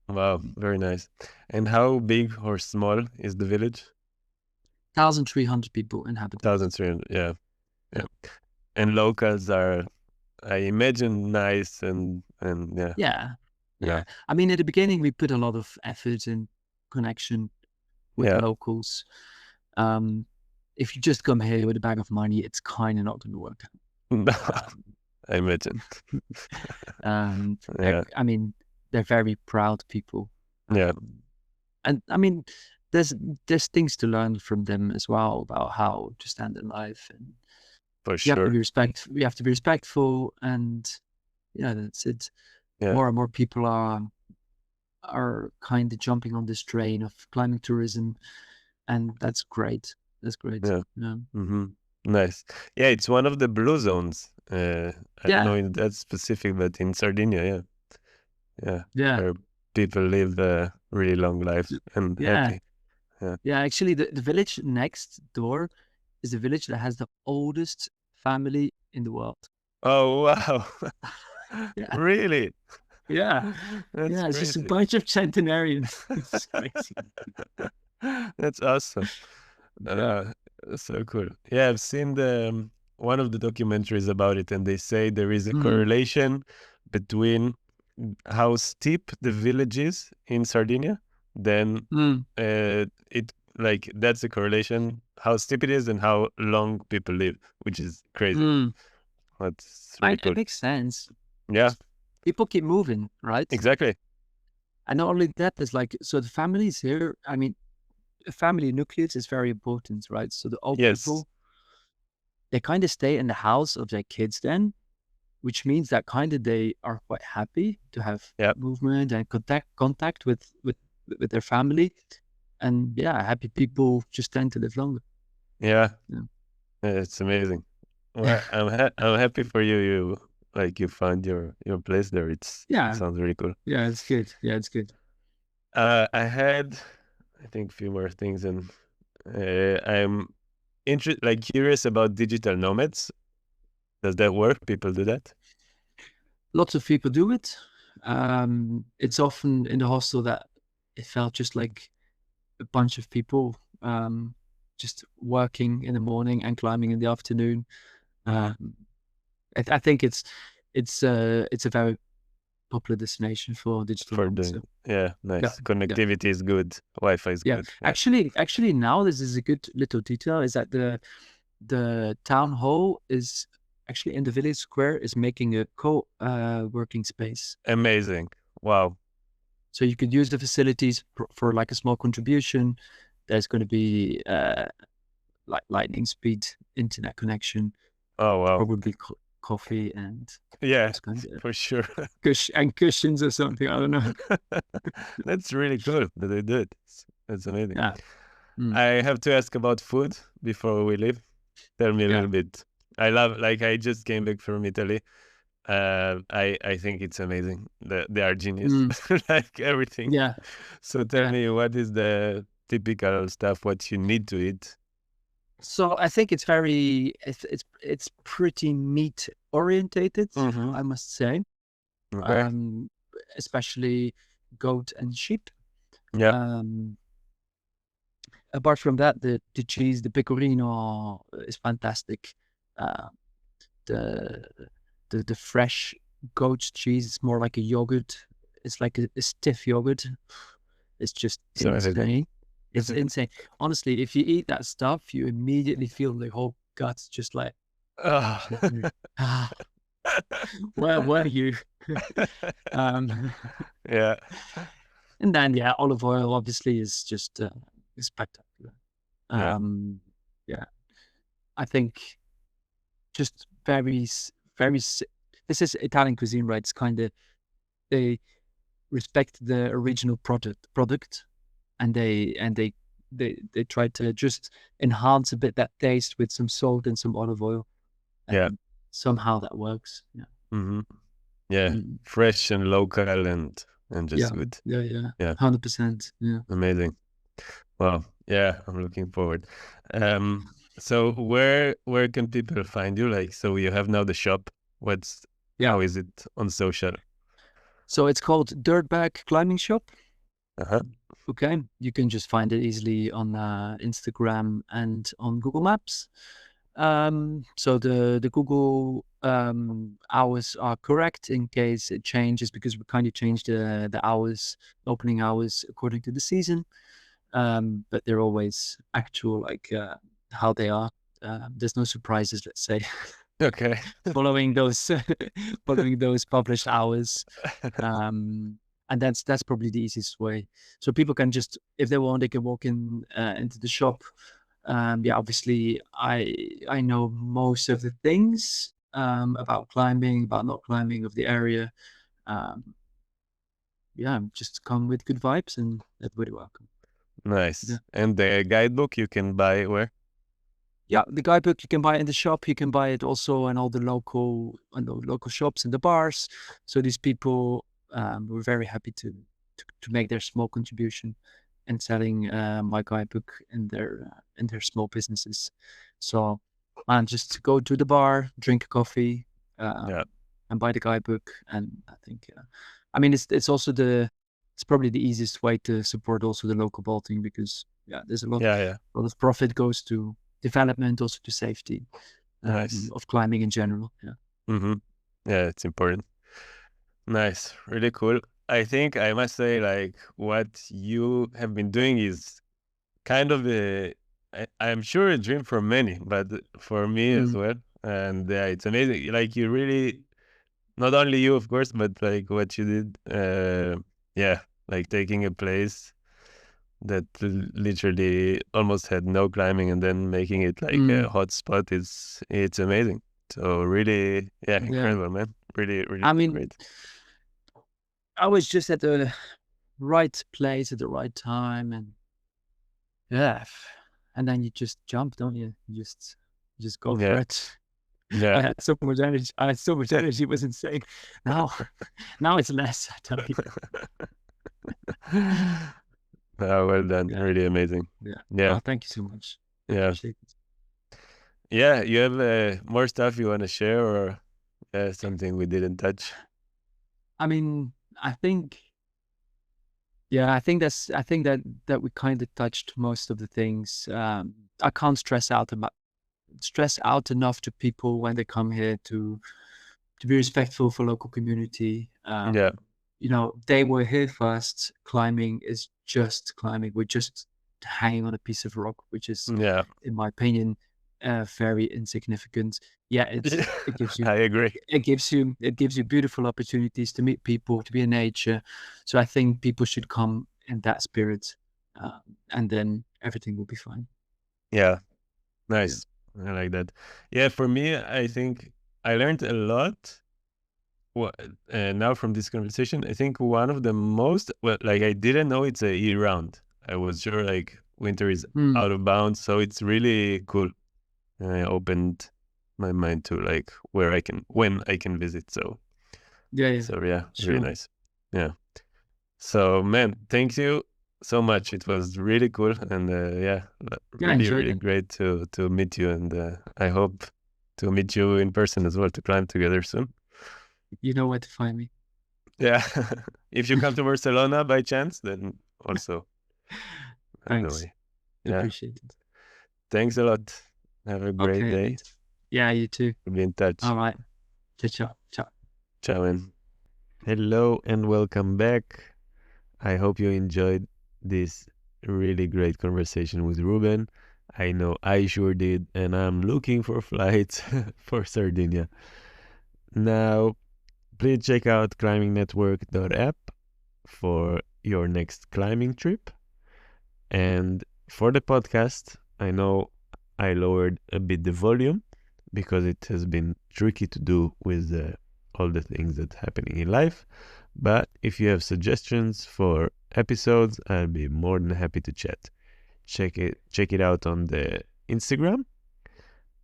Wow. Very nice. And how big or small is the village?
1,300 people inhabitants.
1,300. Yeah. Yeah. And locals are, I imagine, nice and yeah.
Yeah.
Yeah.
I mean, at the beginning, we put a lot of effort and connection with
Yeah.
locals. If you just come here with a bag of money, it's kind of not going to work out.
I imagine.
They're-
Yeah.
I mean, they're very proud people.
Yeah.
And I mean, there's things to learn from them as well about how to stand in life, and
For
you have to
sure.
be respectful, and yeah, that's it.
Yeah.
More and more people are kind of jumping on this train of climbing tourism, and that's great. That's great.
Yeah.
Yeah.
Mm-hmm. Nice. Yeah, it's one of the blue zones. I don't know
Yeah.
in that specific, but in Sardinia, yeah. Yeah.
Yeah.
Where people live really long lives and
Yeah.
happy. Yeah.
Yeah. Actually, the village next door is a village that has the oldest family in the world.
Oh, wow.
Yeah.
Really?
Yeah.
That's
Yeah. It's just a
crazy.
bunch of centenarians. It's crazy.
That's awesome. So cool. Yeah, I've seen one of the documentaries about it, and they say there is a correlation between how steep the village is in Sardinia. Then it like that's a correlation how steep it is and how long people live, which is crazy. That's really cool.
It makes sense.
Yeah,
People keep moving, right?
exactly.
And not only that, there's like, so the families here, I mean, a family nucleus is very important, right? So the old
Yes.
people, they kind of stay in the house of their kids then, which means that kind of they are quite happy to have movement and contact with their family. And yeah, happy people just tend to live longer.
Yeah. It's amazing. Well, I'm happy for you. You found your place there. It sounds really cool.
Yeah, it's good. Yeah, it's good.
I had, I think, a few more things, and I'm curious about digital nomads. Does that work? People do that?
Lots of people do it. It's often in the hostel that it felt just like a bunch of people just working in the morning and climbing in the afternoon. I think it's a very popular destination for digital nomads. So,
yeah, nice. Connectivity is good. Wi-Fi is good. Yeah.
Actually, now this is a good little detail. Is that the town hall is actually in the village square is making a co-working space.
Amazing! Wow.
So you could use the facilities for like a small contribution. There's going to be like lightning speed internet connection.
Oh wow.
probably coffee and
Yeah,
kind of
for sure.
cushions or something. I don't know.
That's really cool that they did. That's amazing.
Yeah. Mm.
I have to ask about food before we leave. Tell me a
Yeah.
little bit. I love, like, I just came back from Italy. I think it's amazing. They are genius,
Mm.
like everything.
Yeah.
So tell
Yeah.
me, what is the typical stuff? What you need to eat?
So I think it's pretty meat orientated,
Mm-hmm.
I must say.
Okay.
Um, especially goat and sheep.
Yeah.
Um, apart from that, the cheese, the pecorino is fantastic. Uh, the the fresh goat cheese is more like a yogurt. It's like a stiff yogurt. It's just
So
insane. It's insane. Honestly, if you eat that stuff, you immediately feel the whole guts just like,
Ah.
ah, where were you? um,
Yeah.
and then yeah, olive oil obviously is just spectacular.
Yeah.
Um, yeah, I think just this is Italian cuisine, right? It's kind of they respect the original product, and they try to just enhance a bit that taste with some salt and some olive oil,
Yeah.
and somehow that works. Yeah.
Mm-hmm. Yeah.
Mm.
Fresh and local and just
Yeah.
good.
Yeah.
Yeah.
100%. Yeah.
Amazing. Well, yeah, I'm looking forward. So where can people find you? Like, so you have now the shop.
Yeah.
How is it on social?
So it's called Dirtbag Climbing Shop.
Uh-huh.
Okay, you can just find it easily on Instagram and on Google Maps. So the Google hours are correct in case it changes, because we kind of changed the hours, opening hours according to the season. But they're always actual, like how they are. There's no surprises, let's say,
Okay.
following those following those published hours. And that's probably the easiest way. So people can just, if they want, they can walk in into the shop. Yeah, obviously I know most of the things about climbing, about not climbing, of the area. Um, yeah, just come with good vibes and everybody welcome. Yeah.
Nice. And the guidebook you can buy where?
Yeah, the guidebook you can buy in the shop. You can buy it also in all the local shops and the bars. So these people were very happy to make their small contribution and selling my guidebook in their small businesses. So man, just go to the bar, drink a coffee,
Yeah.
and buy the guidebook. And I think, I mean, it's probably the easiest way to support also the local vaulting, because yeah, there's
Yeah.
a lot of profit goes to development, also to safety
Nice.
of climbing in general. Yeah.
Mm-hmm. Yeah, it's important. Nice. Really cool. I think I must say, like, what you have been doing is kind of I'm sure a dream for many, but for me as
Mm.
well. And yeah, it's amazing. Like, you really, not only you, of course, but like what you did. Yeah, like taking a place that literally almost had no climbing and then making it like a
Mm.
hot spot it's amazing. So really, yeah,
Yeah.
incredible, man. Really, really
I mean,
great.
I was just at the right place at the right time, and yeah, and then you just jump, don't you? You just go for
Yeah,
it.
yeah.
I had so much energy. I had so much energy. It was insane. Now, now it's less. I tell you.
Well done.
Yeah.
Really amazing.
Yeah.
Yeah,
Oh, thank you so much. I
yeah,
appreciate it.
yeah. You have more stuff you want to share, or something we didn't touch?
I mean, I think, yeah, I think that we kind of touched most of the things. I can't stress out enough to people when they come here to be respectful for local community.
Yeah,
You know, they were here first. Climbing is just climbing. We're just hanging on a piece of rock, which is,
yeah.
in my opinion, very insignificant. Yeah, it gives you
I agree.
it gives you beautiful opportunities to meet people, to be in nature. So I think people should come in that spirit, and then everything will be fine.
Yeah,
Yeah.
nice. I like that. Yeah, for me, I think I learned a lot. Now from this conversation, I think one of the most, well, like I didn't know it's a year round. I was sure like winter is
Hmm.
out of bounds, so it's really cool. I opened my mind to like when I can visit. So
Yeah,
so yeah, really
sure.
nice. Yeah. So man, thank you so much. It was really cool, and yeah,
Yeah, I
really
enjoyed
really
it.
great to meet you, and I hope to meet you in person as well to climb together soon.
You know where to find me.
Yeah, if you come to Barcelona by chance, then also by the
Thanks.
way. Yeah,
Appreciate it.
thanks a lot. Have a great
Okay.
day.
Yeah, you too.
We'll be in touch.
All right. Ciao, ciao. Ciao.
Ciao, man. Hello and welcome back. I hope you enjoyed this really great conversation with Ruben. I know I sure did, and I'm looking for flights for Sardinia. Now, please check out climbingnetwork.app for your next climbing trip. And for the podcast, I know I lowered a bit the volume because it has been tricky to do with all the things that happening in life. But if you have suggestions for episodes, I'll be more than happy to chat. Check it out on the Instagram.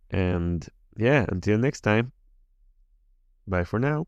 And yeah, until next time. Bye for now.